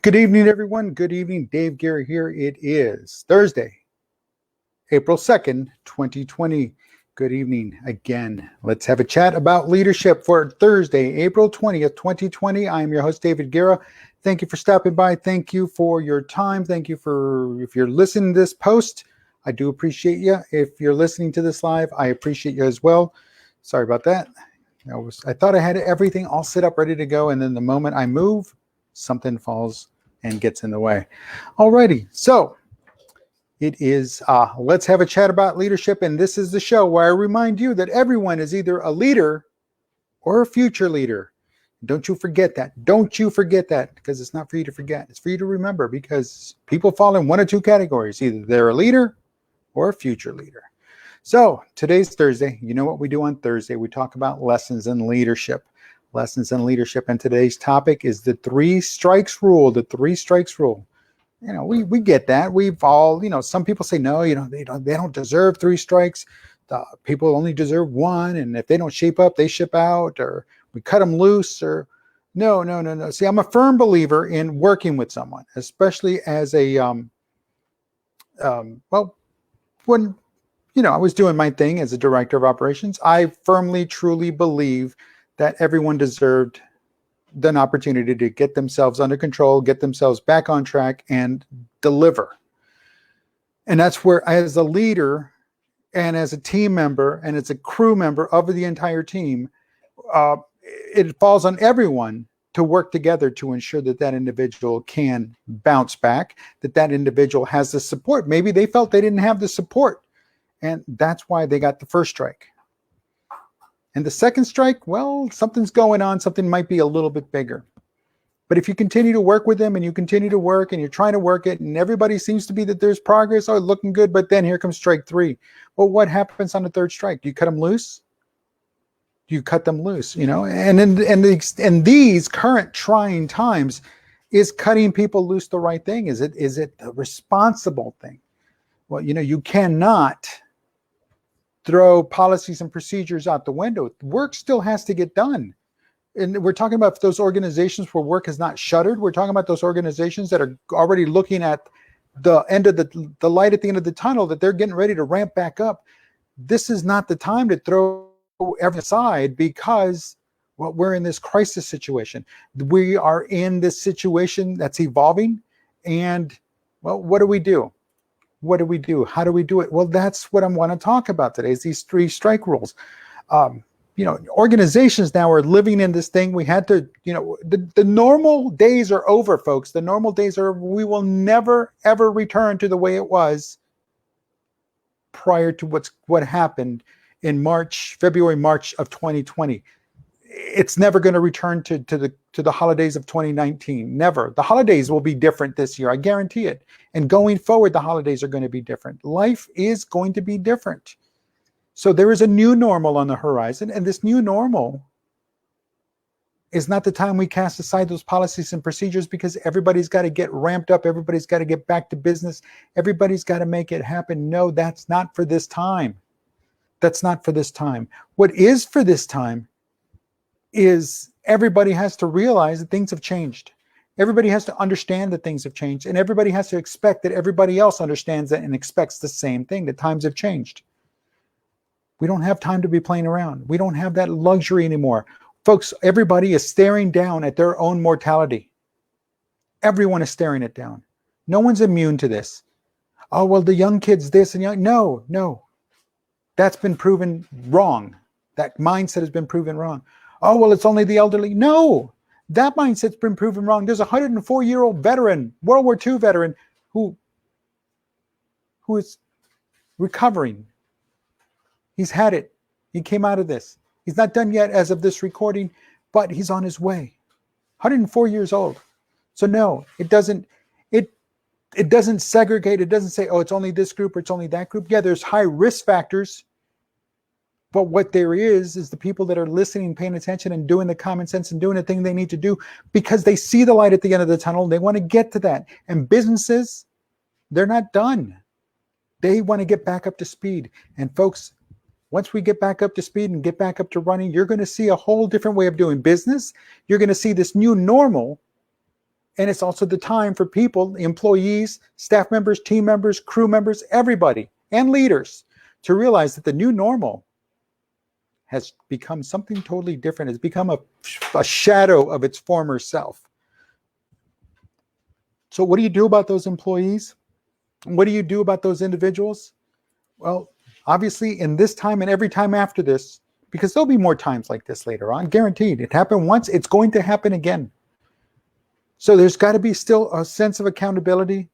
Good evening, everyone. Good evening. Dave Guerra here. It is Thursday, April 2nd, 2020. Good evening again. Let's have a chat about leadership for Thursday, April 20th, 2020. I am your host, David Guerra. Thank you for stopping by. Thank you for your time. Thank you for, if you're listening to this post, I do appreciate you. If you're listening to this live, I appreciate you as well. Sorry about that. I thought I had everything all set up, ready to go. And then the moment I move, something falls and gets in the way. Alrighty, so it is, let's have a chat about leadership. And this is the show where I remind you that everyone is either a leader or a future leader. Don't you forget that. Don't you forget that, because it's not for you to forget. It's for you to remember, because people fall in one of two categories. Either they're a leader or a future leader. So today's Thursday. You know what we do on Thursday? We talk about lessons in leadership. Lessons in leadership, and today's topic is the 3 strikes rule. The 3 strikes rule. You know, we get that. We've all, some people say no, they don't deserve 3 strikes. The people only deserve 1, and if they don't shape up, they ship out, or we cut them loose, or no. See, I'm a firm believer in working with someone, especially as a when I was doing my thing as a director of operations. I firmly, truly believe that everyone deserved an opportunity to get themselves under control, get themselves back on track, and deliver. And that's where, as a leader and as a team member and as a crew member of the entire team, it falls on everyone to work together to ensure that that individual can bounce back, that individual has the support. Maybe they felt they didn't have the support, and that's why they got the first strike. And the second strike, well, something's going on. Something might be a little bit bigger. But if you continue to work with them and you continue to work and you're trying to work it and everybody seems to be that there's progress, looking good, but then here comes strike 3. Well, what happens on the third strike? Do you cut them loose? Do you cut them loose? And in these current trying times, is cutting people loose the right thing? Is it the responsible thing? Well, you cannot throw policies and procedures out the window. Work still has to get done. And we're talking about those organizations where work is not shuttered. We're talking about those organizations that are already looking at the end of the light at the end of the tunnel, that they're getting ready to ramp back up. This is not the time to throw everything aside, because we're in this crisis situation. We are in this situation that's evolving. And what do we do? What do we do? How do we do it? Well, that's what I want to talk about today, is these 3 strike rules. Organizations now are living in this thing. We had to, the normal days are over, folks. The normal days are over. We will never, ever return to the way it was prior to what happened in February, March of 2020. It's never going to return to the holidays of 2019. Never. The holidays will be different this year. I guarantee it. And going forward, the holidays are going to be different. Life is going to be different. So there is a new normal on the horizon. And this new normal is not the time we cast aside those policies and procedures, because everybody's got to get ramped up. Everybody's got to get back to business. Everybody's got to make it happen. No, that's not for this time. That's not for this time. What is for this time is everybody has to realize that things have changed. Everybody has to understand that things have changed, and everybody has to expect that everybody else understands that and expects the same thing, that times have changed. We don't have time to be playing around. We don't have that luxury anymore. Folks, everybody is staring down at their own mortality. Everyone is staring it down. No one's immune to this. Oh, well, the young kids this and young. No. That's been proven wrong. That mindset has been proven wrong. Oh, well, it's only the elderly. No, that mindset's been proven wrong. There's a 104-year-old veteran, World War II veteran, who is recovering. He's had it. He came out of this. He's not done yet as of this recording, but he's on his way. 104 years old. So no, it doesn't segregate. It doesn't say, oh, it's only this group or it's only that group. Yeah, there's high risk factors. But what there is the people that are listening, paying attention, and doing the common sense and doing the thing they need to do, because they see the light at the end of the tunnel. They want to get to that. And businesses, they're not done. They want to get back up to speed. And folks, once we get back up to speed and get back up to running, you're going to see a whole different way of doing business. You're going to see this new normal And it's also the time for people, employees, staff members, team members, crew members, everybody, and leaders to realize that the new normal has become something totally different. It's become a shadow of its former self. So what do you do about those employees? What do you do about those individuals? Well, obviously in this time and every time after this, because there'll be more times like this later on, guaranteed. It happened once, it's going to happen again. So there's got to be still a sense of accountability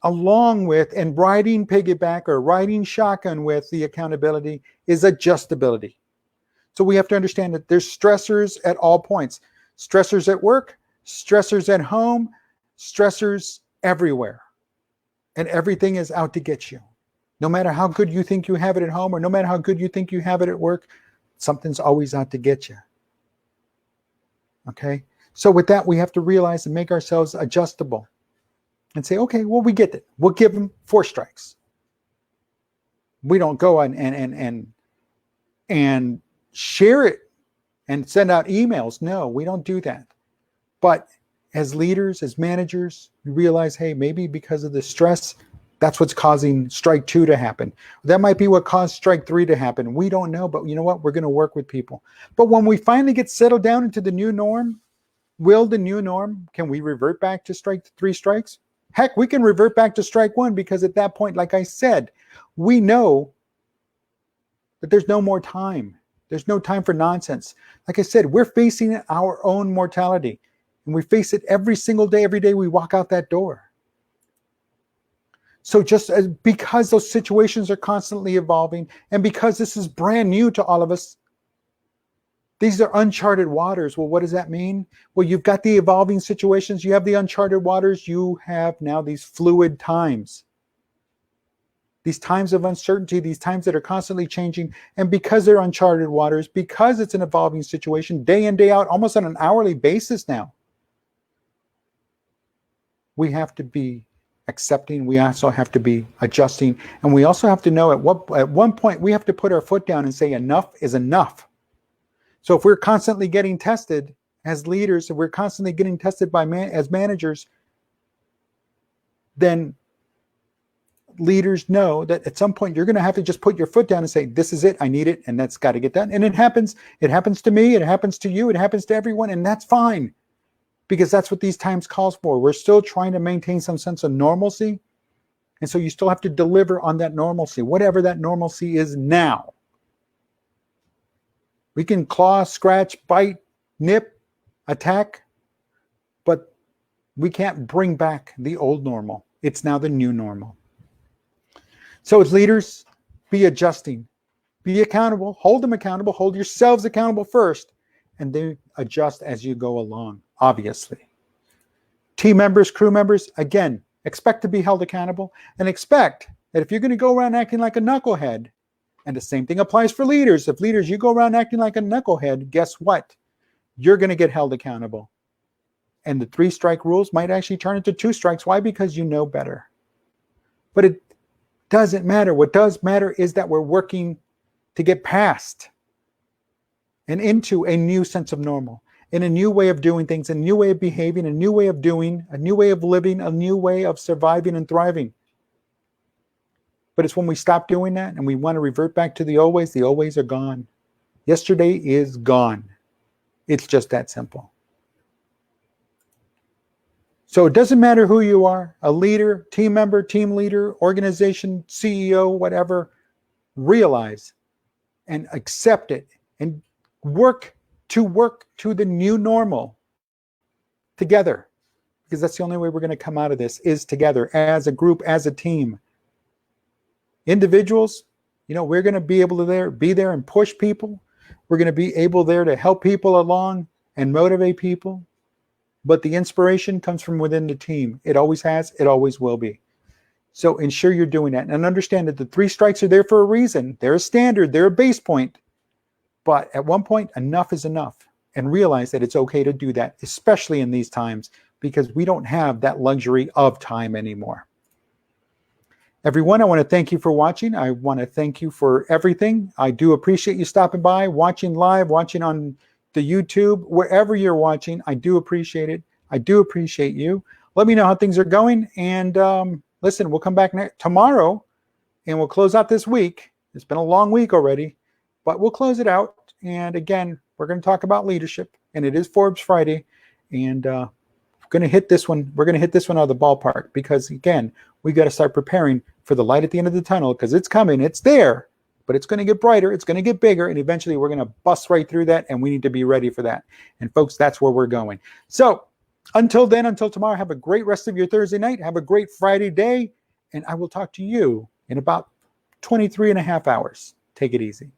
along with, and riding piggyback or riding shotgun with the accountability is adjustability. So we have to understand that there's stressors at all points. Stressors at work, stressors at home, stressors everywhere. And everything is out to get you. No matter how good you think you have it at home, or no matter how good you think you have it at work, something's always out to get you. Okay? So with that, we have to realize and make ourselves adjustable and say, okay, well, we get it. We'll give them 4 strikes. We don't go and share it and send out emails. No, we don't do that. But as leaders, as managers, we realize, hey, maybe because of the stress, that's what's causing strike 2 to happen. That might be what caused strike 3 to happen. We don't know, but you know what? We're going to work with people. But when we finally get settled down into the new norm, can we revert back to strike 3 strikes? Heck, we can revert back to strike 1, because at that point, like I said, we know that there's no more time. There's no time for nonsense. Like I said, we're facing our own mortality, and we face it every single day, every day we walk out that door. So because those situations are constantly evolving, and because this is brand new to all of us, these are uncharted waters. Well, what does that mean? Well, you've got the evolving situations, you have the uncharted waters, you have now these fluid times. These times of uncertainty, these times that are constantly changing. And because they're uncharted waters, because it's an evolving situation, day in, day out, almost on an hourly basis now, we have to be accepting, we also have to be adjusting, and we also have to know at one point we have to put our foot down and say enough is enough. So if we're constantly getting tested as leaders, if we're constantly getting tested as managers, then leaders know that at some point you're going to have to just put your foot down and say, this is it, I need it, and that's got to get done. And it happens to me, it happens to you, it happens to everyone, and that's fine, because that's what these times calls for. We're still trying to maintain some sense of normalcy, and so you still have to deliver on that normalcy, whatever that normalcy is now. We can claw, scratch, bite, nip, attack, but we can't bring back the old normal. It's now the new normal. So as leaders, be adjusting, be accountable, hold them accountable, hold yourselves accountable first, and then adjust as you go along, obviously. Team members, crew members, again, expect to be held accountable, and expect that if you're going to go around acting like a knucklehead, and the same thing applies for leaders. If leaders, you go around acting like a knucklehead, guess what? You're going to get held accountable. And the 3-strike rules might actually turn into 2 strikes. Why? Because you know better. But it doesn't matter. What does matter is that we're working to get past and into a new sense of normal, in a new way of doing things, a new way of behaving, a new way of doing, a new way of living, a new way of surviving and thriving. But it's when we stop doing that and we want to revert back to the old ways are gone. Yesterday is gone. It's just that simple. So it doesn't matter who you are, a leader, team member, team leader, organization, CEO, whatever, realize and accept it and work to the new normal together. Because that's the only way we're going to come out of this, is together, as a group, as a team. Individuals, we're going to be able to be there and push people. We're going to be able there to help people along and motivate people. But the inspiration comes from within the team. It always has, it always will be. So ensure you're doing that. And understand that the 3 strikes are there for a reason. They're a standard, they're a base point. But at one point, enough is enough. And realize that it's okay to do that, especially in these times, because we don't have that luxury of time anymore. Everyone, I want to thank you for watching. I want to thank you for everything. I do appreciate you stopping by, watching live, watching on the YouTube, wherever you're watching. I do appreciate it. I do appreciate you. Let me know how things are going. And listen, we'll come back tomorrow and we'll close out this week. It's been a long week already, but we'll close it out. And again, we're going to talk about leadership, and it is Forbes Friday. And we're going to hit this one. We're going to hit this one out of the ballpark because, again, we got to start preparing for the light at the end of the tunnel because it's coming. It's there, but it's going to get brighter. It's going to get bigger. And eventually we're going to bust right through that. And we need to be ready for that. And folks, that's where we're going. So until then, until tomorrow, have a great rest of your Thursday night. Have a great Friday day. And I will talk to you in about 23 and a half hours. Take it easy.